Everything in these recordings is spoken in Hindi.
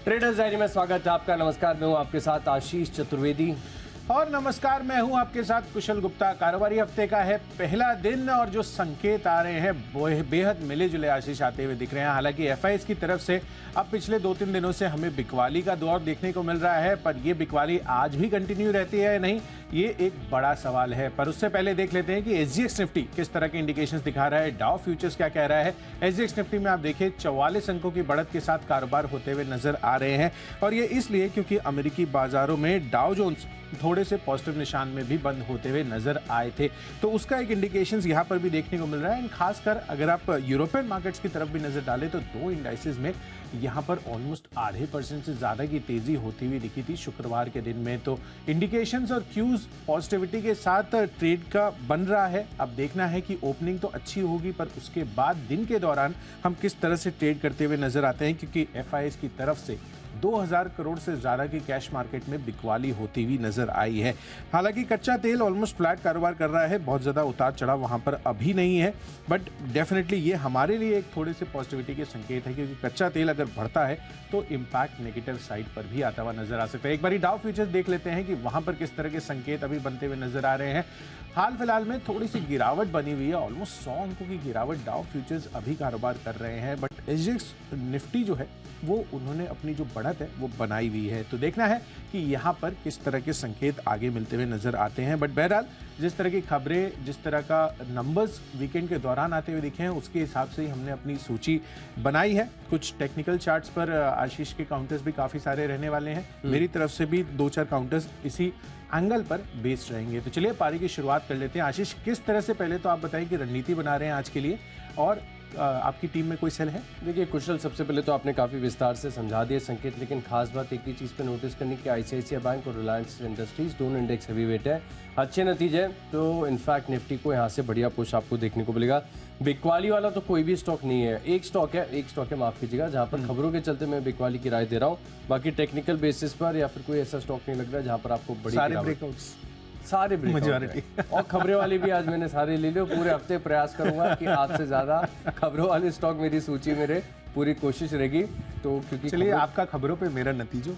ट्रेडर्स डायरी में स्वागत है आपका। नमस्कार, मैं हूं आपके साथ आशीष चतुर्वेदी। और नमस्कार, मैं हूं आपके साथ कुशल गुप्ता। कारोबारी हफ्ते का है पहला दिन और जो संकेत आ रहे हैं वो बेहद मिले जुले आशीष आते हुए दिख रहे हैं। हालांकि एफआईएस की तरफ से अब पिछले 2-3 दिनों से हमें बिकवाली का दौर देखने को मिल रहा है, पर ये बिकवाली आज भी कंटिन्यू रहती है या नहीं, ये एक बड़ा सवाल है। पर उससे पहले देख लेते हैं कि एसजीएक्स निफ्टी किस तरह के इंडिकेशंस दिखा रहा है, डाउ फ्यूचर्स क्या कह रहा है। एसजीएक्स निफ्टी में आप देखिए 44 अंकों की बढ़त के साथ कारोबार होते हुए नजर आ रहे हैं, और ये इसलिए क्योंकि अमेरिकी बाजारों में डाउ जोन्स थोड़े से पॉजिटिव निशान में भी बंद होते हुए नजर आए थे, तो उसका एक इंडिकेशंस यहाँ पर भी देखने को मिल रहा है। खासकर अगर आप यूरोपियन मार्केट्स की तरफ भी नजर डालें तो दो इंडाइसेस में यहाँ पर ऑलमोस्ट 0.5% से ज्यादा की तेजी होती हुई दिखी थी शुक्रवार के दिन में। तो इंडिकेशंस और क्यूज पॉजिटिविटी के साथ ट्रेड का बन रहा है। अब देखना है कि ओपनिंग तो अच्छी होगी, पर उसके बाद दिन के दौरान हम किस तरह से ट्रेड करते हुए नजर आते हैं, क्योंकि एफआईएस की तरफ से 2000 करोड़ से ज्यादा की कैश मार्केट में बिकवाली होती हुई नजर आई है। हालांकि कच्चा तेल ऑलमोस्ट फ्लैट कारोबार कर रहा है, बहुत ज्यादा उतार चढ़ाव वहां पर अभी नहीं है, बट डेफिनेटली ये हमारे लिए एक थोड़े से पॉजिटिविटी के संकेत है, क्योंकि कच्चा तेल अगर बढ़ता है तो इंपैक्ट नेगेटिव साइड पर भी आता हुआ नजर आ सकता है। एक बार डाउ फ्यूचर्स देख लेते हैं कि वहां पर किस तरह के संकेत अभी बनते हुए नजर आ रहे हैं। हाल फिलहाल में थोड़ी सी गिरावट बनी हुई है, ऑलमोस्ट 100 अंकों की गिरावट डाउ फ्यूचर्स अभी कारोबार कर रहे हैं, बट एसजीएक्स निफ्टी जो है वो उन्होंने अपनी जो बढ़त है वो बनाई हुई है। तो देखना है कि यहाँ पर किस तरह के संकेत आगे मिलते हुए नजर आते हैं। बट बहरहाल जिस तरह की खबरें, जिस तरह का नंबर्स वीकेंड के दौरान आते हुए दिखे हैं, उसके हिसाब से ही हमने अपनी सूची बनाई है। कुछ टेक्निकल चार्ट्स पर आशीष के काउंटर्स भी काफी सारे रहने वाले हैं, मेरी तरफ से भी 2-4 काउंटर्स इसी एंगल पर बेस्ड रहेंगे। तो चलिए पारी की शुरुआत कर लेते हैं। आशीष, किस तरह से पहले तो आप बताइए कि रणनीति बना रहे हैं आज के लिए, और आपकी टीम में कोई सेल है? देखिए कुशल, सबसे पहले तो आपने काफ़ी विस्तार से समझा दिए संकेत, लेकिन खास बात एक ही चीज़ पे नोटिस करनी कि आईसीआईसीआई बैंक और रिलायंस इंडस्ट्रीज दोनों इंडेक्स हैवी वेट है, अच्छे नतीजे हैं। तो इनफैक्ट निफ्टी को यहाँ से बढ़िया पुश आपको देखने को मिलेगा। बिकवाली वाला तो कोई भी स्टॉक नहीं है, एक स्टॉक है माफ कीजिएगा, जहाँ पर खबरों के चलते मैं बिकवाली की राय दे रहा हूँ। बाकी टेक्निकल बेसिस पर या फिर कोई ऐसा स्टॉक नहीं लग रहा है जहाँ पर आपको बड़ी सारे ब्रेकआउट और खबरें वाली भी आज मैंने सारे ले लियो। पूरे हफ्ते प्रयास करूंगा कि आज से ज्यादा खबरों वाले स्टॉक मेरी सूची में रहे, पूरी कोशिश रहेगी। तो क्योंकि चलिए आपका खबरों पे मेरा नतीजों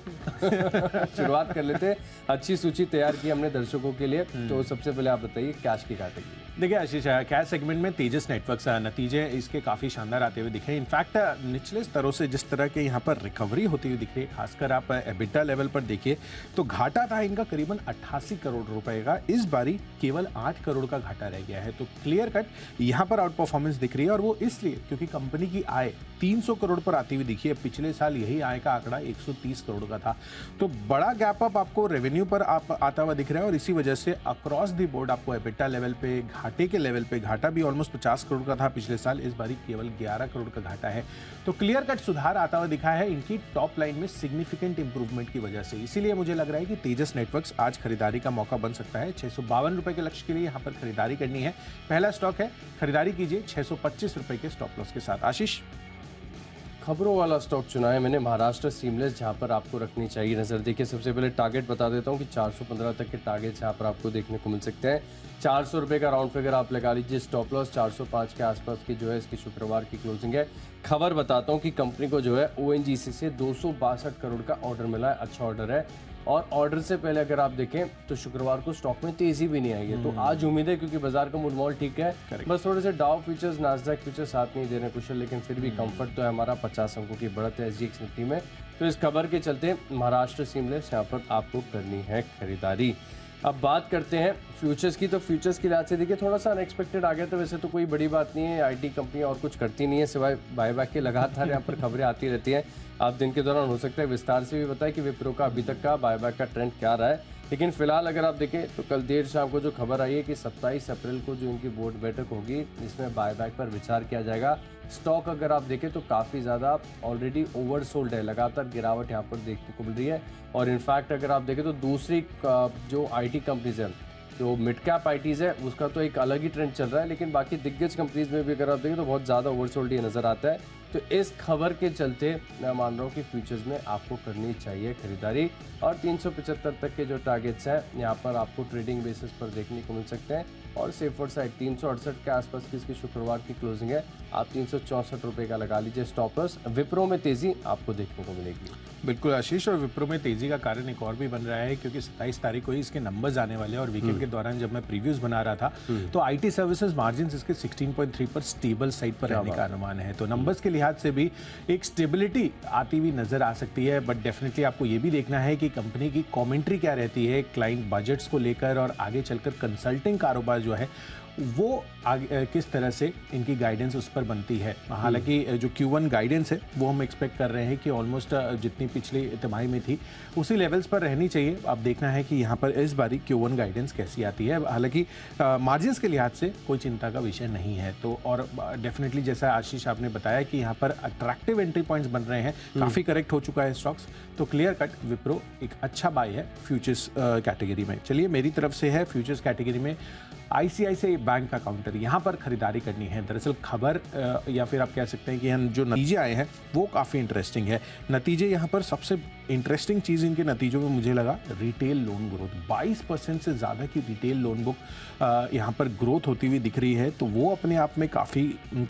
शुरुआत कर लेते हैं। अच्छी सूची तैयार की हमने दर्शकों के लिए। तो सबसे पहले आप बताइए कैश की कैटेगरी। देखिए आशीष, कैश सेगमेंट में तेजस नेटवर्क्स नतीजे इसके काफी शानदार आते हुए दिख रहे हैं। इनफैक्ट निचले स्तरों से जिस तरह के यहाँ पर रिकवरी होती हुई दिख रही है, खासकर आप एबिटा लेवल पर देखिए तो घाटा था इनका करीबन 88 करोड़ रुपए का, इस बारी केवल 8 करोड़ का घाटा रह गया है। तो क्लियर कट यहाँ पर आउट परफॉर्मेंस दिख रही है, और वो इसलिए क्योंकि कंपनी की आय 300 करोड़ पर आती हुई दिखी है। पिछले साल यही आय का आंकड़ा 130 करोड़ का था। तो बड़ा गैप अप आपको रेवेन्यू पर आता हुआ दिख रहा है, और इसी वजह से अक्रॉस द बोर्ड आपको एबिटा लेवल पे, घाटे के लेवल पे, घाटा भी ऑलमोस्ट 50 करोड़ का था पिछले साल, इस बारी केवल 11 करोड़ का घाटा है। तो क्लियर कट सुधार आता हुआ दिखा है इनकी टॉप लाइन में सिग्निफिकेंट इंप्रूवमेंट की वजह से। इसीलिए मुझे लग रहा है कि तेजस नेटवर्क्स आज खरीदारी का मौका बन सकता है। 652 रुपए के लक्ष्य के लिए यहाँ पर खरीदारी करनी है। पहला स्टॉक है, खरीदारी कीजिए 625 रुपए के स्टॉप लॉस के साथ। आशीष, खबरों वाला स्टॉक चुना है मैंने, महाराष्ट्र सीमलेस, जहां पर आपको रखनी चाहिए नजर। देखिए सबसे पहले टारगेट बता देता हूं कि 415 तक के टारगेट यहाँ पर आपको देखने को मिल सकते हैं। 400 रुपये का राउंड फिगर आप लगा लीजिए। स्टॉप लॉस 405 के आसपास की जो है इसकी शुक्रवार की क्लोजिंग है। खबर बताता हूँ कि कंपनी को जो है ओएनजीसी से 262 करोड़ का ऑर्डर मिला है, अच्छा ऑर्डर है। और ऑर्डर से पहले अगर आप देखें तो शुक्रवार को स्टॉक में तेजी भी नहीं आई है। तो आज उम्मीद है, क्योंकि बाजार का मूड माहौल ठीक है, बस थोड़े से डाउ फ्यूचर्स, नास्डैक फ्यूचर्स साथ नहीं दे रहे कुशल, लेकिन फिर भी कंफर्ट तो है हमारा। 50 अंकों की बढ़त है एसजीएक्स निफ्टी में। तो इस खबर के चलते महाराष्ट्र सीमलेस यहाँ पर आपको करनी है खरीदारी। अब बात करते हैं फ्यूचर्स की। तो फ्यूचर्स के लिहाज से देखिए थोड़ा सा अनएक्सपेक्टेड आ गया था, वैसे तो कोई बड़ी बात नहीं है, आईटी कंपनियां और कुछ करती नहीं है सिवाय बायबैक के। लगातार यहाँ पर खबरें आती रहती हैं, आप दिन के दौरान हो सकता है विस्तार से भी बताएं कि विप्रो का अभी तक का बायबैक का ट्रेंड क्या रहा है। लेकिन फिलहाल अगर आप देखें तो कल देर शाम को जो खबर आई है कि 27 अप्रैल को जो इनकी बोर्ड बैठक होगी, इसमें बायबैक पर विचार किया जाएगा। स्टॉक अगर आप देखें तो काफ़ी ज़्यादा ऑलरेडी ओवरसोल्ड है, लगातार गिरावट यहाँ पर देखने को मिल रही है। और इनफैक्ट अगर आप देखें तो दूसरी जो आईटी कंपनीज है, जो मिड कैप आईटीज़ है, उसका तो एक अलग ही ट्रेंड चल रहा है, लेकिन बाकी दिग्गज कंपनीज में भी अगर आप देखें तो बहुत ज़्यादा ओवरसोल्ड ये नज़र आता है। तो तो इस खबर के चलते मैं मान रहा हूँ कि फ्यूचर्स में आपको करनी चाहिए खरीदारी। और 375 तक के जो टारगेट्स हैं यहाँ पर आपको ट्रेडिंग बेसिस पर देखने को मिल सकते हैं। और सेफर साइड 368 के आसपास की इसकी शुक्रवार की क्लोजिंग है, आप 364 रुपये का लगा लीजिए स्टॉप लॉस। विप्रो में तेजी आपको देखने को मिलेगी। बिल्कुल आशीष, और विप्रो में तेजी का कारण एक और भी बन रहा है क्योंकि 27 तारीख को ही इसके नंबर्स आने वाले हैं और वीकेंड के दौरान जब मैं प्रीव्यूज बना रहा था तो आईटी सर्विसेज मार्जिन इसके 16.3 पर स्टेबल साइड पर रहने का अनुमान है। तो नंबर्स के लिहाज से भी एक स्टेबिलिटी आती हुई नजर आ सकती है। बट डेफिनेटली आपको ये भी देखना है कि कंपनी की कॉमेंट्री क्या रहती है क्लाइंट बजट्स को लेकर और आगे चलकर कंसल्टिंग कारोबार जो है वो आगे किस तरह से इनकी गाइडेंस उस पर बनती है। हालांकि जो Q1 गाइडेंस है वो हम एक्सपेक्ट कर रहे हैं कि ऑलमोस्ट जितनी पिछली तिमाही में थी उसी लेवल्स पर रहनी चाहिए। अब देखना है कि यहाँ पर इस बारी Q1 गाइडेंस कैसी आती है। हालांकि मार्जिन्स के लिहाज से कोई चिंता का विषय नहीं है। तो और डेफिनेटली जैसा आशीष आपने बताया कि यहाँ पर अट्रैक्टिव एंट्री पॉइंट्स बन रहे हैं, काफ़ी करेक्ट हो चुका है स्टॉक्स, तो क्लियर कट विप्रो एक अच्छा बाय है फ्यूचर्स कैटेगरी में। चलिए मेरी तरफ से है फ्यूचर्स कैटेगरी में आईसीआईसीआई बैंक का काउंटर, यहाँ पर खरीदारी करनी है। दरअसल खबर या फिर आप कह सकते हैं कि जो नतीजे आए हैं वो काफ़ी इंटरेस्टिंग है। नतीजे यहाँ पर सबसे इंटरेस्टिंग चीज़ इनके नतीजों में मुझे लगा रिटेल लोन ग्रोथ, 22% से ज़्यादा की रिटेल लोन बुक यहाँ पर ग्रोथ होती हुई दिख रही है। तो वो अपने आप में काफ़ी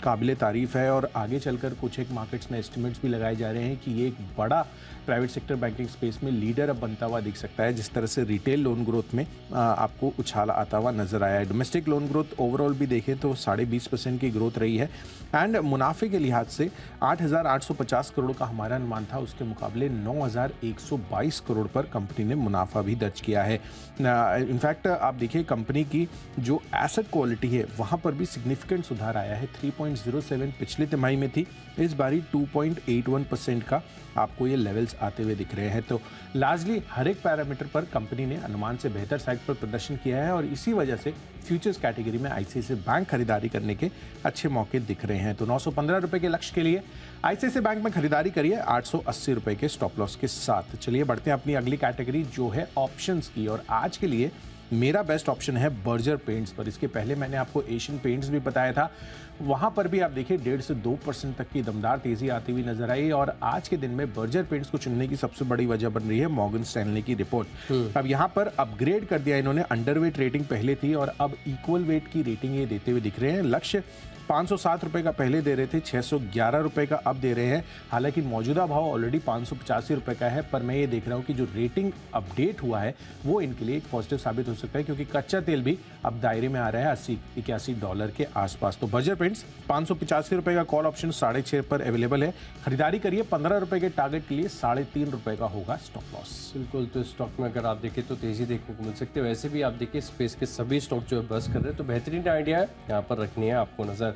काबिल तारीफ़ है। और आगे चलकर कुछ एक मार्केट्स में एस्टिमेट्स भी लगाए जा रहे हैं कि ये एक बड़ा प्राइवेट सेक्टर बैंकिंग स्पेस में लीडर अब बनता हुआ दिख सकता है, जिस तरह से रिटेल लोन ग्रोथ में आपको उछाल आता हुआ नजर आया है। डोमेस्टिक लोन ग्रोथ ओवरऑल भी देखें तो 20.5% की ग्रोथ रही है। एंड मुनाफे के लिहाज से 8,850 करोड़ का हमारा अनुमान था, उसके मुकाबले 9,122 करोड़ पर कंपनी ने मुनाफा भी दर्ज किया है। इनफैक्ट आप देखिए कंपनी की जो एसेट क्वालिटी है वहाँ पर भी सिग्निफिकेंट सुधार आया है। 3.07 पिछले तिमाही में थी, इस बारी 2.81% का आपको ये लेवल्स आते हुए दिख रहे हैं। तो लार्जली हर एक पैरामीटर पर कंपनी ने अनुमान से बेहतर साइड पर प्रदर्शन किया है और इसी वजह से फ्यूचर्स कैटेगरी में आईसीआईसीआई बैंक खरीदारी करने के अच्छे मौके दिख रहे हैं। तो 915 रुपए के लक्ष्य के लिए आईसीआईसीआई बैंक में खरीदारी करिए 880 रुपए के स्टॉप लॉस के साथ। चलिए बढ़ते हैं अपनी अगली कैटेगरी जो है ऑप्शंस की, और आज के लिए मेरा बेस्ट ऑप्शन है बर्जर पेंट्स पर। इसके पहले मैंने आपको एशियन पेंट्स भी बताया था, वहां पर भी आप देखिए 1.5 से 2% तक की दमदार तेजी आती हुई नजर आई। और आज के दिन में बर्जर पेंट्स को चुनने की सबसे बड़ी वजह बन रही है मॉर्गन स्टैनली की रिपोर्ट। अब यहां पर अपग्रेड कर दिया इन्होंने, अंडरवेट रेटिंग पहले थी और अब इक्वल वेट की रेटिंग ये देते हुए दिख रहे हैं। लक्ष्य 507 रुपए का पहले दे रहे थे, 611 रुपए का अब दे रहे हैं। हालांकि मौजूदा भाव ऑलरेडी 585 रुपए का है, पर मैं ये देख रहा हूँ कि जो रेटिंग अपडेट हुआ है वो इनके लिए एक पॉजिटिव साबित हो सकता है, क्योंकि कच्चा तेल भी अब दायरे में आ रहा है $80-81 के आसपास। तो बर्जर पेंट्स 585 रुपए का कॉल ऑप्शन 6.5 पर अवेलेबल है, खरीदारी करिए। 15 रुपए के टारगेट के लिए 3.5 रुपए का होगा स्टॉप लॉस। बिल्कुल, तो स्टॉक में अगर आप देखें तो तेजी देखने को मिल सकती है। वैसे भी आप देखिए स्पेस के सभी स्टॉक जो है बस कर रहे हैं, तो बेहतरीन आइडिया है यहाँ पर रखनी है आपको नजर।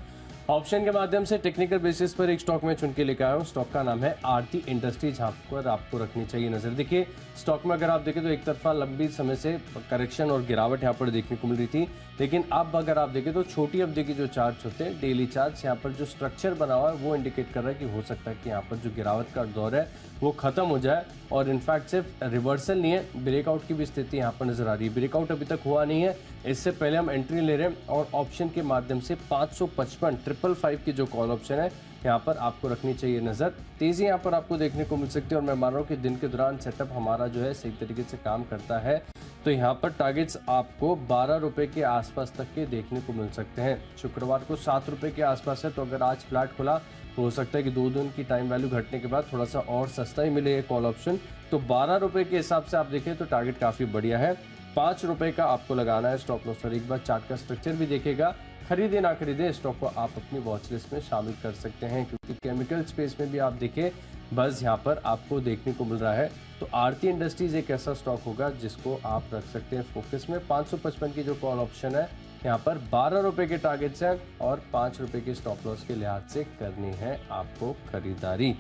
ऑप्शन के माध्यम से टेक्निकल बेसिस पर एक स्टॉक में चुन के लेकर आया हूँ। स्टॉक का नाम है आरती इंडस्ट्रीज, जहाँ पर आपको रखनी चाहिए नजर। देखिए स्टॉक में अगर आप देखें तो एक तरफा लंबी समय से करेक्शन और गिरावट यहाँ पर देखने को मिल रही थी, लेकिन अब अगर आप देखें तो छोटी अवधि की जो चार्ट्स होते हैं, डेली चार्ट्स, यहाँ पर जो स्ट्रक्चर बना हुआ है वो इंडिकेट कर रहा है कि हो सकता है कि यहाँ पर जो गिरावट का दौर है वो खत्म हो जाए। और इनफैक्ट सिर्फ रिवर्सल नहीं है, ब्रेकआउट की भी स्थिति यहाँ पर नजर आ रही है। ब्रेकआउट अभी तक हुआ नहीं है, इससे पहले हम एंट्री ले रहे हैं और ऑप्शन के माध्यम से 555 की जो कॉल ऑप्शन है यहाँ पर आपको रखनी चाहिए नजर। तेजी यहाँ पर आपको देखने को मिल सकती है और मैं मान रहा हूँ कि दिन के दौरान सेटअप हमारा जो है सही तरीके से काम करता है। तो यहाँ पर टारगेट्स आपको 12 रुपए के आसपास तक के देखने को मिल सकते हैं। शुक्रवार को 7 रुपए के आसपास है, तो अगर आज फ्लैट खुला तो हो सकता है कि 2 दिन की टाइम वैल्यू घटने के बाद थोड़ा सा और सस्ता ही मिले ये कॉल ऑप्शन। तो 12 रुपए के हिसाब से आप देखें तो टारगेट काफ़ी बढ़िया है। 5 रुपए का आपको लगाना है स्टॉप लॉस। और एक बार चार्ट का स्ट्रक्चर भी देखेगा, खरीदे ना खरीदे स्टॉक को आप अपनी वॉच लिस्ट में शामिल कर सकते हैं, क्योंकि केमिकल स्पेस में भी आप देखें बस यहाँ पर आपको देखने को मिल रहा है। तो आरती इंडस्ट्रीज एक ऐसा स्टॉक होगा जिसको आप रख सकते हैं फोकस में। 555 की जो कॉल ऑप्शन है यहाँ पर 12 रुपए के टारगेट्स हैं और 5 रुपए के स्टॉप लॉस के लिहाज से करनी है आपको खरीदारी।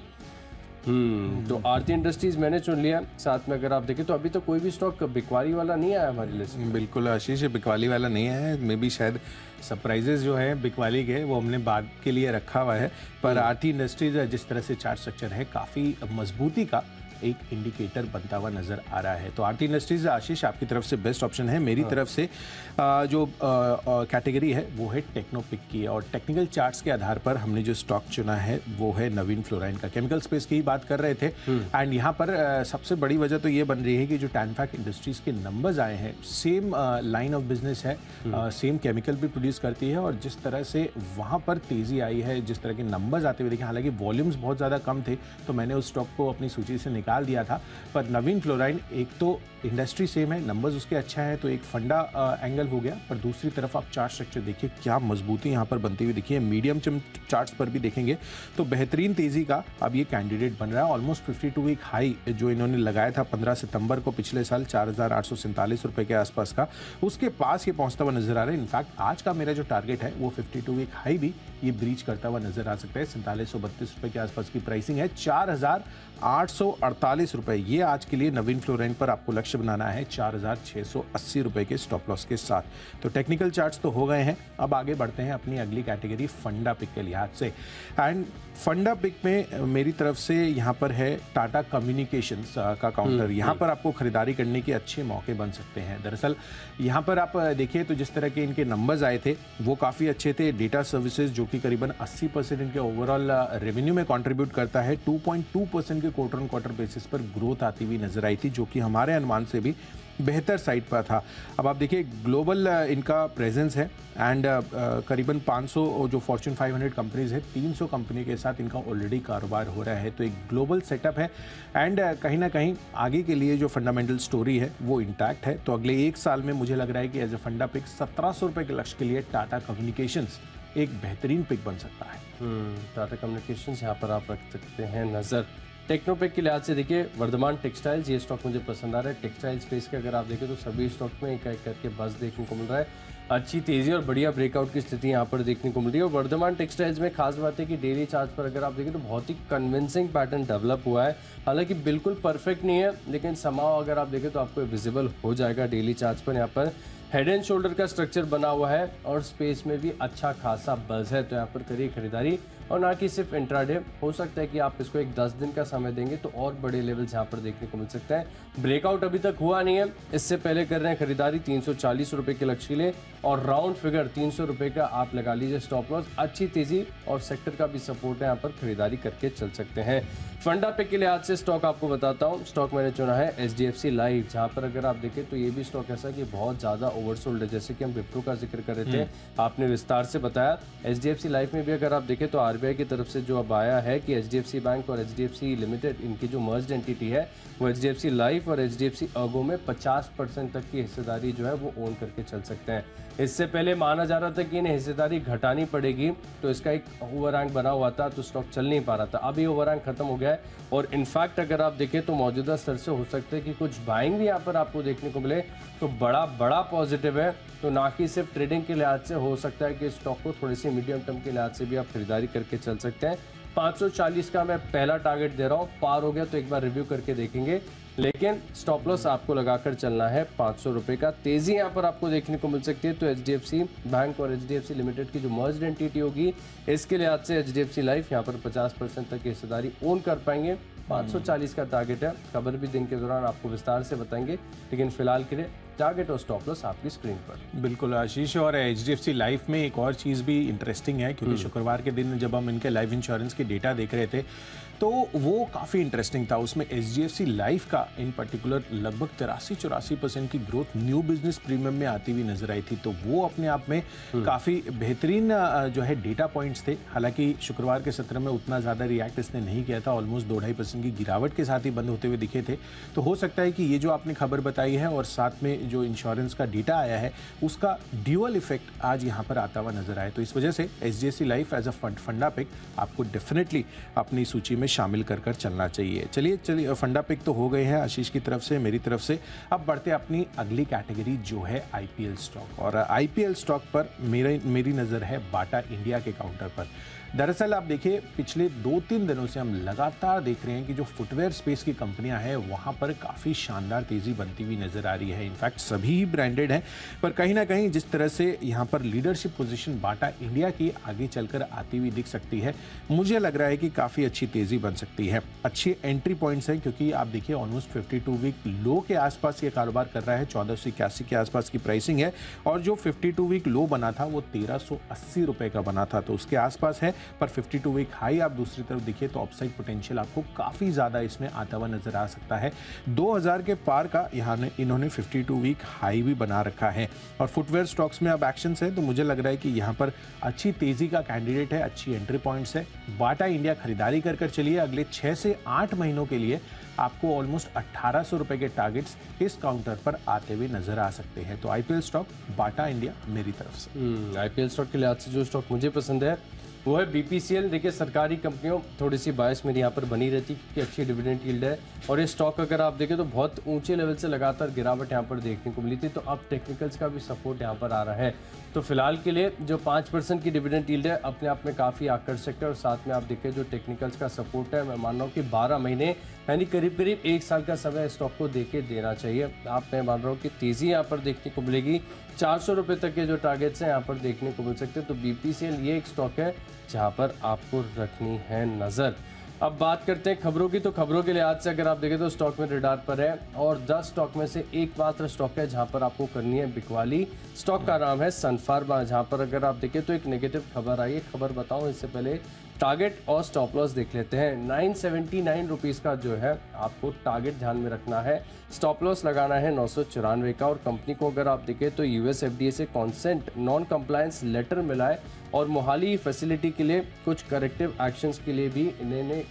तो आरती इंडस्ट्रीज मैंने चुन लिया। साथ में अगर आप देखें तो अभी तो कोई भी स्टॉक बिकवाली वाला नहीं आया हमारी लिस्ट में। बिल्कुल आशीष, बिकवाली वाला नहीं है, मे भी शायद सरप्राइजेस जो है बिकवाली के वो हमने बाद के लिए रखा हुआ है। पर आरती इंडस्ट्रीज जिस तरह से चार्ट स्ट्रक्चर है काफ़ी मजबूती का एक इंडिकेटर बनता हुआ नजर आ रहा है। तो आरती इंडस्ट्रीज आशीष आपकी तरफ से बेस्ट ऑप्शन है। मेरी तरफ से जो कैटेगरी है वो है टेक्नोपिक की, और टेक्निकल चार्ट्स के आधार पर हमने जो स्टॉक चुना है वो है नवीन फ्लोराइन का। केमिकल स्पेस की ही बात कर रहे थे, एंड यहाँ पर सबसे बड़ी वजह तो ये बन रही है कि जो टैनफैक्ट इंडस्ट्रीज के नंबर्स आए हैं, सेम लाइन ऑफ बिजनेस है, सेम केमिकल भी प्रोड्यूस करती है, और जिस तरह से वहाँ पर तेजी आई है, जिस तरह के नंबर्स आते हुए देखे, हालांकि वॉल्यूम्स बहुत ज़्यादा कम थे तो मैंने उस स्टॉक को अपनी सूची से निकाल दिया था। पर नवीन फ्लोराइन, एक तो इंडस्ट्री सेम है, नंबर्स उसके अच्छा है, तो एक फंडा एंगल हो गया, पर दूसरी तरफ आप चार्ट स्ट्रक्चर देखिए, क्या मजबूती यहाँ पर बनती हुई दिखी है। मीडियम चार्ट्स पर भी देखेंगे तो बेहतरीन तेजी का अब ये कैंडिडेट बन रहा है। ऑलमोस्ट 52 वीक हाई जो इन्होंने लगाया था 15 सितंबर को पिछले साल 4,847 रुपए के आसपास का, उसके पास ये पहुंचता हुआ नजर आ रहा है। इनफैक्ट आज का मेरा जो टारगेट है वो 52 वीक हाई भी ये ब्रीच करता हुआ नजर आ सकता है। 4732 रुपए के आसपास की प्राइसिंग है, 4,848 रुपए ये आज के लिए नवीन फ्लोराइन पर आपको लक्ष्य बनाना है, 4,680 रुपए के स्टॉप लॉस के साथ। तो टेक्निकल चार्ट्स तो हो गए हैं, अब आगे बढ़ते हैं अपनी अगली कैटेगरी फंडा पिक के लिहाज से। एंड फंडा पिक में मेरी तरफ से यहाँ पर है टाटा कम्युनिकेशंस का काउंटर। यहाँ पर आपको खरीदारी करने के अच्छे मौके बन सकते हैं। दरअसल यहाँ पर आप देखिए तो जिस तरह के इनके नंबर्स आए थे वो काफ़ी अच्छे थे। डेटा सर्विसेज जो कि करीबन 80% इनके ओवरऑल रेवेन्यू में कंट्रीब्यूट करता है, 2.2% के क्वार्टर ऑन क्वार्टर बेसिस पर ग्रोथ आती हुई नजर आई थी, जो कि हमारे अनुमान से भी बेहतर साइड पर था। अब आप देखिए ग्लोबल इनका प्रेजेंस है, एंड करीबन 500 जो फॉर्च्यून 500 कंपनीज है, 300 कंपनी के साथ इनका ऑलरेडी कारोबार हो रहा है। तो एक ग्लोबल सेटअप है, एंड कहीं ना कहीं आगे के लिए जो फंडामेंटल स्टोरी है वो इंटैक्ट है। तो अगले एक साल में मुझे लग रहा है कि एज ए फंडा पिक 1700 रुपए के लक्ष्य के लिए टाटा कम्युनिकेशंस एक बेहतरीन पिक बन सकता है। टाटा कम्युनिकेशंस यहाँ पर आप रख सकते हैं नज़र। टेक्नोपेक के लिहाज से देखिए वर्धमान टेक्सटाइल्स, ये स्टॉक मुझे पसंद आ रहा है। टेक्सटाइल स्पेस के अगर आप देखें तो सभी स्टॉक में एक एक करके बस देखने को मिल रहा है। अच्छी तेज़ी और बढ़िया ब्रेकआउट की स्थिति यहाँ पर देखने को मिल रही है। और वर्धमान टेक्सटाइल्स में खास बात है कि डेली चार्ट पर अगर आप देखें तो बहुत ही कन्विंसिंग पैटर्न डेवलप हुआ है। हालांकि बिल्कुल परफेक्ट नहीं है, लेकिन समाव अगर आप देखें तो आपको विजिबल हो जाएगा डेली चार्ट पर। यहाँ पर हेड एंड शोल्डर का स्ट्रक्चर बना हुआ है और स्पेस में भी अच्छा खासा बज़ है, तो यहाँ पर करिए खरीदारी। और ना कि सिर्फ इंट्राडे, हो सकता है कि आप इसको एक 10 दिन का समय देंगे तो और बड़े लेवल्स यहाँ पर देखने को मिल सकते हैं। ब्रेकआउट अभी तक हुआ नहीं है, इससे पहले कर रहे हैं खरीदारी 340 रुपए के लक्ष्य के लिए, और राउंड फिगर 300 रुपए का आप लगा लीजिए स्टॉप लॉस। अच्छी तेजी और सेक्टर का भी सपोर्ट है, यहाँ पर खरीदारी करके चल सकते हैं। फंडा पे के लिहाज से स्टॉक आपको बताता हूँ। स्टॉक मैंने चुना है HDFC लाइफ, जहाँ पर अगर आप देखें तो ये भी स्टॉक ऐसा कि बहुत ज़्यादा ओवरसोल्ड है। जैसे कि हम विप्रो का जिक्र कर रहे थे, आपने विस्तार से बताया। HDFC लाइफ में भी अगर आप देखें तो RBI की तरफ से जो अब आया है कि HDFC बैंक और HDFC लिमिटेड, इनकी जो मर्ज्ड एंटिटी है वो HDFC लाइफ और HDFC अर्गो में 50% तक की हिस्सेदारी जो है वो ओन करके चल सकते हैं। इससे पहले माना जा रहा था कि इन्हें हिस्सेदारी घटानी पड़ेगी, तो इसका एक ओवरहैंग बना हुआ था, तो स्टॉक चल नहीं पा रहा था। अब ये ओवरहैंग खत्म हो गया है, और इनफैक्ट अगर आप देखें तो मौजूदा स्तर से हो सकता है कि कुछ बाइंग भी यहाँ पर आपको देखने को मिले, तो बड़ा पॉजिटिव है। तो ना कि सिर्फ ट्रेडिंग के लिहाज से, हो सकता है कि स्टॉक को थोड़ी सी मीडियम टर्म के लिहाज से भी आप खरीदारी करके चल सकते हैं। 540 का मैं पहला टारगेट दे रहा हूँ, पार हो गया तो एक बार रिव्यू करके देखेंगे, लेकिन स्टॉप लॉस आपको लगाकर चलना है 500 रुपए का। तेजी यहाँ पर आपको देखने को मिल सकती है। तो HDFC बैंक और HDFC लिमिटेड की जो मर्ज्ड एंटिटी होगी, इसके लिहाज से HDFC लाइफ यहाँ पर 50% तक की हिस्सेदारी ओन कर पाएंगे। 540 का टारगेट है, खबर भी दिन के दौरान आपको विस्तार से बताएंगे, लेकिन फिलहाल के लिए टारगेट और स्टॉप लॉस आपकी स्क्रीन पर। बिल्कुल आशीष, और HDFC लाइफ में एक और चीज़ भी इंटरेस्टिंग है, क्योंकि शुक्रवार के दिन जब हम इनके लाइफ इंश्योरेंस की डेटा देख रहे थे तो वो काफ़ी इंटरेस्टिंग था। उसमें HDFC लाइफ का इन पर्टिकुलर लगभग 83-84% की ग्रोथ न्यू बिजनेस प्रीमियम में आती हुई नजर आई थी। तो वो अपने आप में काफ़ी बेहतरीन जो है डेटा पॉइंट्स थे। हालांकि शुक्रवार के सत्र में उतना ज़्यादा रिएक्ट इसने नहीं किया था, ऑलमोस्ट 2-2.5% की गिरावट के साथ ही बंद होते हुए दिखे थे। तो हो सकता है कि ये जो आपने खबर बताई है और साथ में जो इंश्योरेंस का डेटा आया है, उसका ड्यूअल इफेक्ट आज यहाँ पर आता हुआ नजर आए। तो इस वजह से HDFC लाइफ एज अ फंडा पिक आपको डेफिनेटली अपनी सूची में शामिल कर चलना चाहिए। चलिए फंडा पिक तो हो गए हैं आशीष की तरफ से, मेरी तरफ से। अब बढ़ते अपनी अगली कैटेगरी जो है IPL स्टॉक, और IPL स्टॉक पर मेरी नज़र है बाटा इंडिया के काउंटर पर। दरअसल आप देखिए पिछले 2-3 दिनों से हम लगातार देख रहे हैं कि जो फुटवेयर स्पेस की कंपनियां हैं वहां पर काफ़ी शानदार तेज़ी बनती हुई नज़र आ रही है। इनफैक्ट सभी ही ब्रांडेड हैं, पर कहीं ना कहीं जिस तरह से यहां पर लीडरशिप पोजीशन बाटा इंडिया की आगे चलकर आती हुई दिख सकती है, मुझे लग रहा है कि काफ़ी अच्छी तेज़ी बन सकती है। अच्छे एंट्री पॉइंट्स हैं क्योंकि आप देखिए ऑलमोस्ट 52 वीक लो के आसपास ये कारोबार कर रहा है, 1481 के आसपास की प्राइसिंग है और जो 52 वीक लो बना था वो 1380 रुपए का बना था, तो उसके आसपास है। पर 52 वीक हाई आप दूसरी तरफ देखिए तो अपसाइड पोटेंशियल आपको काफ़ी ज़्यादा इसमें आता हुआ नजर आ सकता है। 2000 के पार का यहाँ इन्होंने 52 वीक हाई भी बना रखा है और फुटवेयर स्टॉक्स में अब एक्शन है, तो मुझे लग रहा है कि यहाँ पर अच्छी तेज़ी का कैंडिडेट है, अच्छी एंट्री पॉइंट्स है। बाटा इंडिया खरीदारी कर चलिए, अगले 6 से 8 महीनों के लिए आपको ऑलमोस्ट 1800 रुपए के टारगेट्स इस काउंटर पर आते हुए नजर आ सकते हैं। तो आईपीएल स्टॉक बाटा इंडिया मेरी तरफ से। आईपीएल स्टॉक के लिहाज से जो स्टॉक मुझे पसंद है वो है बीपीसीएल। देखिए सरकारी कंपनियों थोड़ी सी बायस मेरी यहाँ पर बनी रहती क्योंकि अच्छी डिविडेंड यील्ड है और ये स्टॉक अगर आप देखें तो बहुत ऊंचे लेवल से लगातार गिरावट यहाँ पर देखने को मिली थी, तो अब टेक्निकल्स का भी सपोर्ट यहाँ पर आ रहा है। तो फिलहाल के लिए जो 5% की डिविडेंड यील्ड है अपने आप में काफ़ी आकर्षक है और साथ में आप देखें जो टेक्निकल्स का सपोर्ट है, मैं मान रहा हूँ कि 12 महीने यानी करीब करीब 1 साल का समय स्टॉक को देके देना चाहिए। आप मैं मान रहा हूँ कि तेज़ी यहाँ पर देखने को मिलेगी, 400 रुपये तक के जो टारगेट्स हैं यहाँ पर देखने को मिल सकते हैं। तो बीपीसीएल ये एक स्टॉक है जहाँ पर आपको रखनी है नज़र। अब बात करते हैं खबरों की, तो खबरों के लिहाज से अगर आप देखें तो स्टॉक में रडार पर है और 10 स्टॉक में से एकमात्र स्टॉक है जहां पर आपको करनी है बिकवाली। स्टॉक का नाम है सन फार्मा, जहां पर अगर आप देखें तो एक नेगेटिव खबर आई है। खबर बताऊं इससे पहले टारगेट और स्टॉप लॉस देख लेते हैं। 979 रुपीज़ का जो है आपको टारगेट ध्यान में रखना है, स्टॉप लॉस लगाना है 994 का। और कंपनी को अगर आप देखें तो यूएस एफडीए से कॉन्सेंट नॉन कंप्लायंस लेटर मिला है और मोहाली फैसिलिटी के लिए कुछ करेक्टिव एक्शंस के लिए भी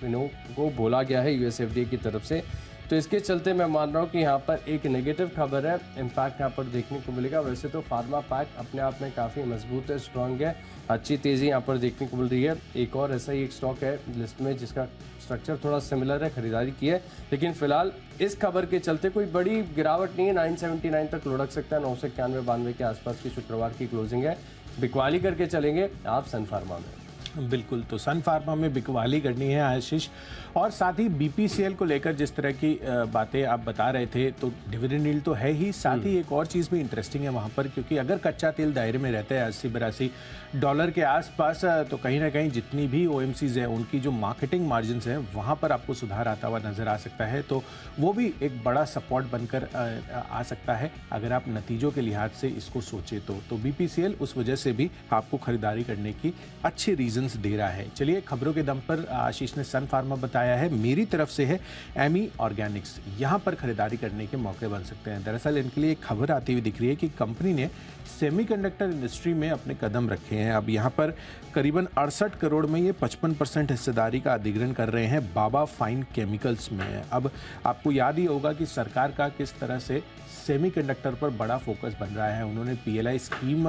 इन्हों को बोला गया है यूएस एफडीए की तरफ से। तो इसके चलते मैं मान रहा हूँ कि यहाँ पर एक नेगेटिव खबर है, इम्पैक्ट यहाँ पर देखने को मिलेगा। वैसे तो फार्मा पैक अपने आप में काफ़ी मजबूत है, स्ट्रांग है, अच्छी तेज़ी यहाँ पर देखने को मिल रही है। एक और ऐसा ही एक स्टॉक है लिस्ट में जिसका स्ट्रक्चर थोड़ा सिमिलर है, खरीदारी की है, लेकिन फिलहाल इस खबर के चलते कोई बड़ी गिरावट नहीं है। 979 तक लुढ़क सकता है, 991-92 के आसपास की शुक्रवार की क्लोजिंग है। बिकवाली करके चलेंगे आप सन फार्मा में। बिल्कुल, तो सन फार्मा में बिकवाली करनी है आशीष। और साथ ही बीपीसीएल को लेकर जिस तरह की बातें आप बता रहे थे, तो डिविडेंड यील्ड तो है ही, साथ ही एक और चीज़ भी इंटरेस्टिंग है वहाँ पर, क्योंकि अगर कच्चा तेल दायरे में रहता है 80-82 डॉलर के आसपास, तो कहीं ना कहीं जितनी भी ओएमसीज है उनकी जो मार्केटिंग मार्जिन है वहाँ पर आपको सुधार आता हुआ नजर आ सकता है। तो वो भी एक बड़ा सपोर्ट बनकर आ सकता है अगर आप नतीजों के लिहाज से इसको सोचे तो बीपीसीएल उस वजह से भी आपको खरीदारी करने की अच्छी रीजंस दे रहा है। चलिए, खबरों के दम पर आशीष ने सन फार्मा बताया है, मेरी तरफ से है एमी ऑर्गेनिक्स। यहाँ पर खरीदारी करने के मौके बन सकते हैं। दरअसल इनके लिए एक खबर आती हुई दिख रही है कि कंपनी ने सेमीकंडक्टर इंडस्ट्री में अपने कदम रखे हैं। अब यहाँ पर करीबन 68 करोड़ में ये 55% हिस्सेदारी का अधिग्रहण कर रहे हैं बाबा फाइन केमिकल्स में। अब आपको याद ही होगा कि सरकार का किस तरह से सेमीकंडक्टर पर बड़ा फोकस बन रहा है। उन्होंने पीएलआई स्कीम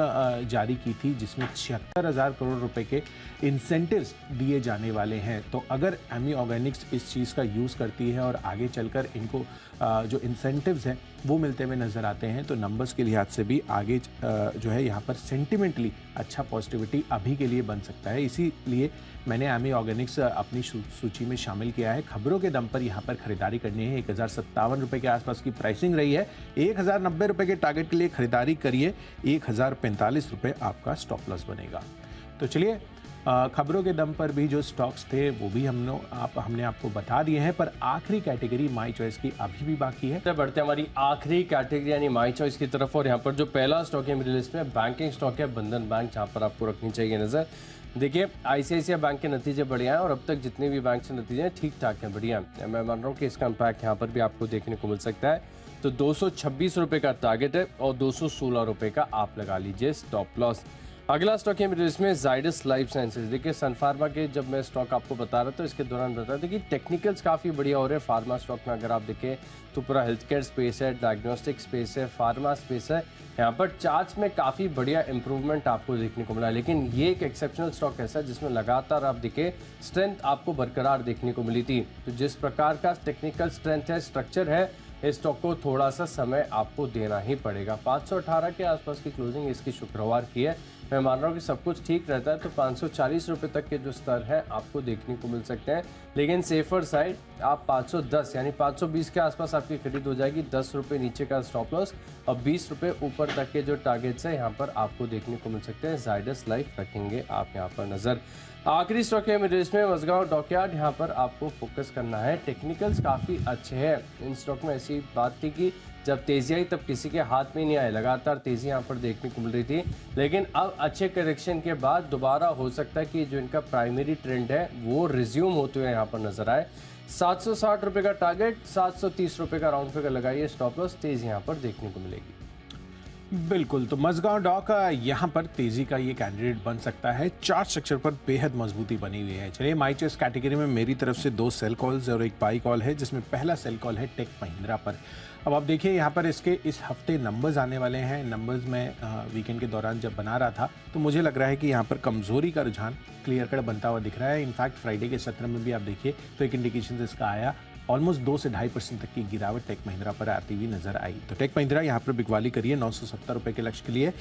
जारी की थी जिसमें 76,000 करोड़ रुपए के इंसेंटिव्स दिए जाने वाले हैं। तो अगर एमी ऑर्गेनिक्स इस चीज़ का यूज़ करती है और आगे चलकर इनको जो इंसेंटिव्स हैं वो मिलते हुए नज़र आते हैं, तो नंबर्स के लिहाज से भी आगे जो है यहाँ पर सेंटिमेंटली अच्छा पॉजिटिविटी अभी के लिए बन सकता है। इसीलिए मैंने एमी ऑर्गेनिक्स अपनी सूची में शामिल किया है। खबरों के दम पर यहाँ पर खरीदारी करनी है। 1057 रुपये के आसपास की प्राइसिंग रही है। 1090 रुपये के टारगेट के लिए खरीदारी करिए, 1045 रुपये आपका स्टॉप लॉस बनेगा। तो चलिए, खबरों के दम पर भी जो स्टॉक्स थे वो भी हमने आपको बता दिए हैं, पर आखिरी कैटेगरी माई चॉइस की अभी भी बाकी है। बढ़ते हैं हमारी आखिरी कैटेगरी यानी माई चॉइस की तरफ, और यहाँ पर जो पहला स्टॉक है मेरी लिस्ट में बैंकिंग स्टॉक है बंधन बैंक, जहाँ पर आपको रखनी चाहिए नजर। देखिए, आईसीआईसीआई बैंक के नतीजे बढ़िया हैं और अब तक जितने भी बैंक से नतीजे हैं ठीक ठाक हैं, बढ़िया हैं। मैं मान रहा हूँ कि इसका इम्पैक्ट यहाँ पर भी आपको देखने को मिल सकता है। तो 226 रुपये का टारगेट है और 216 रुपये का आप लगा लीजिए स्टॉप लॉस। अगला स्टॉक है मेरे इसमें जाइडस लाइफ साइंसेज। देखिए, सन फार्मा के जब मैं स्टॉक आपको बता रहा था इसके दौरान बता रहा था कि टेक्निकल्स काफ़ी बढ़िया हो रहे हैं फार्मा स्टॉक में। अगर आप देखें तो पूरा हेल्थ केयर स्पेस है, डायग्नोस्टिक स्पेस है, फार्मा स्पेस है, यहाँ पर चार्ट्स में काफ़ी बढ़िया इंप्रूवमेंट आपको देखने को मिला। लेकिन ये एक एक्सेप्शनल स्टॉक ऐसा है जिसमें लगातार आप देखें स्ट्रेंथ आपको बरकरार देखने को मिली थी। तो जिस प्रकार का टेक्निकल स्ट्रेंथ है, स्ट्रक्चर है, इस स्टॉक को थोड़ा सा समय आपको देना ही पड़ेगा। 518 के आसपास की क्लोजिंग इसकी शुक्रवार की है। मैं मान रहा हूँ कि सब कुछ ठीक रहता है तो 540 रुपये तक के जो स्तर है आपको देखने को मिल सकते हैं। लेकिन सेफर साइड आप 510 यानी 520 के आसपास आपकी खरीद हो जाएगी। 10 रुपये नीचे का स्टॉप लॉस और 20 रुपये ऊपर तक के जो टारगेट्स है यहाँ पर आपको देखने को मिल सकते हैं। जायडस लाइफ रखेंगे आप यहाँ पर नज़र। आखिरी स्टॉक है मेरे इसमें मजगांव डॉकयार्ड, यहाँ पर आपको फोकस करना है। टेक्निकल्स काफ़ी अच्छे हैं इन स्टॉक में। ऐसी बात थी कि जब तेजी आई तब किसी के हाथ में नहीं आए, लगातार तेजी यहाँ पर देखने को मिल रही थी। लेकिन अब अच्छे करेक्शन के बाद दोबारा हो सकता है कि जो इनका प्राइमरी ट्रेंड है वो रिज्यूम होते हुए यहाँ पर नजर आए। 760 रुपये का टारगेट, 730 रुपये का राउंड फिगर लगाइए। स्टॉप लॉस तेज यहाँ पर देखने को मिलेगी। बिल्कुल, तो मजगांव डॉक यहाँ पर तेजी का ये कैंडिडेट बन सकता है। चार्ट स्ट्रक्चर पर बेहद मजबूती बनी हुई है। चलिए, माई चॉइस कैटेगरी में मेरी तरफ से 2 सेल कॉल्स और 1 बाई कॉल है, जिसमें पहला सेल कॉल है टेक महिंद्रा पर। अब आप देखिए यहाँ पर इसके इस हफ्ते नंबर्स आने वाले हैं। नंबर्स में वीकेंड के दौरान जब बना रहा था तो मुझे लग रहा है कि यहाँ पर कमजोरी का रुझान क्लियर कट बनता हुआ दिख रहा है। इनफैक्ट फ्राइडे के सत्र में भी आप देखिए तो एक इंडिकेशन इसका आया। ऑलमोस्ट 2 से 2.5% तक की गिरावट टेक महिंद्रा पर आती हुई नजर आई। तो टेक महिंद्रा यहाँ पर बिकवाली करिए 970 रुपये के लक्ष्य के लिए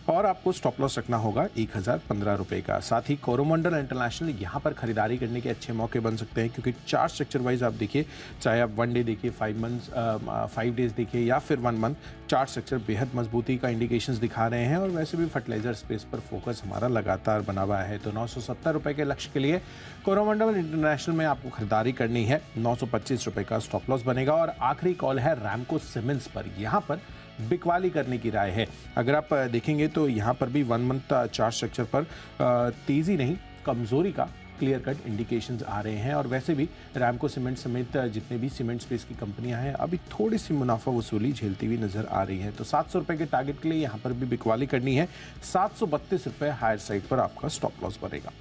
और आपको स्टॉप लॉस रखना होगा 1015 रुपये का। साथ ही कोरोमंडल इंटरनेशनल यहाँ पर खरीदारी करने के अच्छे मौके बन सकते हैं, क्योंकि चार्ट स्ट्रक्चर वाइज आप देखिए, चाहे आप 1 डे देखिए, 5 डेज देखिए या फिर 1 मंथ, चार्ट स्ट्रक्चर बेहद मजबूती का इंडिकेशंस दिखा रहे हैं। और वैसे भी फर्टिलाइजर स्पेस पर फोकस हमारा लगातार बना हुआ है। तो 970 रुपये के लक्ष्य के लिए कोरोमंडल इंटरनेशनल में आपको खरीदारी करनी है। 925 रुपये का स्टॉप लॉस बनेगा। और आखिरी कॉल है रैमको सीमेंट्स पर। यहाँ पर बिकवाली करने की राय है। अगर आप देखेंगे तो यहाँ पर भी 1 मंथ चार्ट स्ट्रक्चर पर तेजी नहीं, कमजोरी का क्लियर कट इंडिकेशंस आ रहे हैं। और वैसे भी रैमको सीमेंट समेत जितने भी सीमेंट स्पेस की कंपनियां हैं अभी थोड़ी सी मुनाफा वसूली झेलती हुई नजर आ रही है। तो 700 रुपये के टारगेट के लिए यहाँ पर भी बिकवाली करनी है। 732 रुपये हायर साइड पर आपका स्टॉप लॉस बनेगा।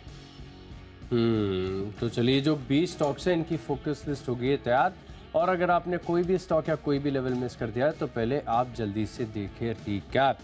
तो चलिए, जो 20 स्टॉक्स हैं इनकी फोकस लिस्ट हो गई है तैयार। और अगर आपने कोई भी स्टॉक या कोई भी लेवल मिस कर दिया है तो पहले आप जल्दी से देखिए रिकैप।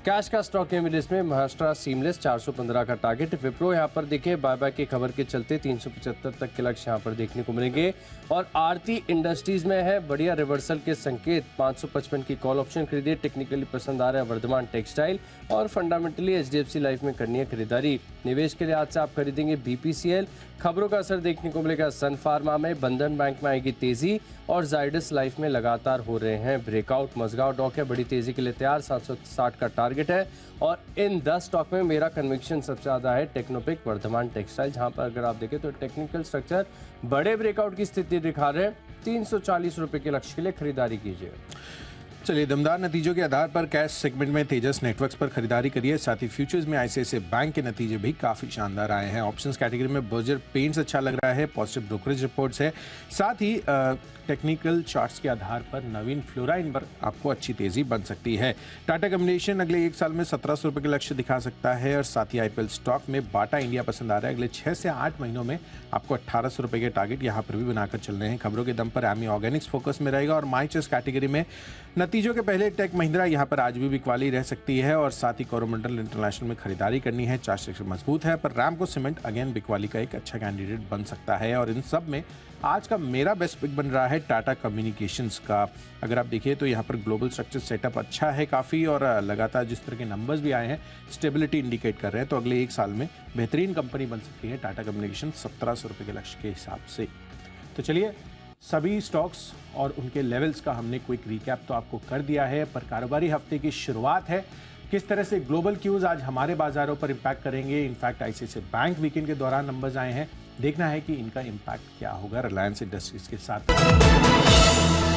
कैश का स्टॉक है मेरे इसमें महाराष्ट्र सीमलेस 415 का टारगेट। विप्रो यहाँ पर देखिए बाय की खबर के चलते 375 तक के लक्ष्य यहाँ पर देखने को मिलेंगे। और आरती इंडस्ट्रीज में है बढ़िया रिवर्सल के संकेत। 555 की कॉल ऑप्शन खरीदिए। टेक्निकली पसंद आ रहे हैं वर्धमान टेक्सटाइल और फंडामेंटली एचडीएफसी लाइफ में करनी है खरीदारी। निवेश के लिहाज से आप खरीदेंगे बीपीसीएल। खबरों का असर देखने को मिलेगा सन फार्मा में। बंधन बैंक में आएगी तेजी और जायडस लाइफ में लगातार हो रहे हैं ब्रेकआउट। मजगांव डॉक है बड़ी तेजी के लिए तैयार, 760 का टारगेट है। और इन 10 स्टॉक में मेरा कन्विक्शन सबसे ज्यादा है टेक्नोपिक, वर्धमान टेक्सटाइल, जहां पर अगर आप देखें तो टेक्निकल स्ट्रक्चर बड़े ब्रेकआउट की स्थिति दिखा रहे हैं। 340 रुपए के लक्ष्य के लिए खरीदारी कीजिए। चलिए, दमदार नतीजों के आधार पर कैश सेगमेंट में तेजस नेटवर्क्स पर खरीदारी करिए। साथ ही फ्यूचर्स में आईसीआईसीआई बैंक के नतीजे भी काफी शानदार आए हैं। ऑप्शंस कैटेगरी में बर्जर पेंट्स अच्छा लग रहा है, पॉजिटिव ब्रोकरेज रिपोर्ट्स है। साथ ही टेक्निकल चार्ट्स के आधार पर नवीन फ्लोराइन पर आपको अच्छी तेजी बन सकती है। टाटा कम्युनिकेशन अगले 1 साल में 1700 रुपये के लक्ष्य दिखा सकता है। और साथ ही आईपीएल स्टॉक में बाटा इंडिया पसंद आ रहा है। अगले 6 से 8 महीनों में आपको 1800 रुपये के टारगेट यहाँ पर भी बनाकर चल रहे हैं। खबरों के दम पर एमी ऑर्गेनिक्स फोकस में रहेगा। और माई चॉइस कैटेगरी में नतीजों के पहले टेक महिंद्रा यहाँ पर आज भी बिकवाली रह सकती है। और साथ ही कोरोमंडल इंटरनेशनल में खरीदारी करनी है। चार्ट स्ट्रक्चर मजबूत है, पर रैमको सीमेंट अगेन बिकवाली का एक अच्छा कैंडिडेट बन सकता है। और इन सब में आज का मेरा बेस्ट पिक बन रहा है टाटा कम्युनिकेशंस का। अगर आप देखिए तो यहाँ पर ग्लोबल स्ट्रक्चर सेटअप अच्छा है काफ़ी, और लगातार जिस तरह के नंबर्स भी आए हैं स्टेबिलिटी इंडिकेट कर रहे हैं। तो अगले 1 साल में बेहतरीन कंपनी बन सकती है टाटा कम्युनिकेशन 1700 रुपये के लक्ष्य के हिसाब से। तो चलिए, सभी स्टॉक्स और उनके लेवल्स का हमने क्विक रिकैप तो आपको कर दिया है। पर कारोबारी हफ्ते की शुरुआत है, किस तरह से ग्लोबल क्यूज आज हमारे बाजारों पर इम्पैक्ट करेंगे। इनफैक्ट आईसीआईसीआई बैंक वीकेंड के दौरान नंबर्स आए हैं, देखना है कि इनका इम्पैक्ट क्या होगा रिलायंस इंडस्ट्रीज के साथ।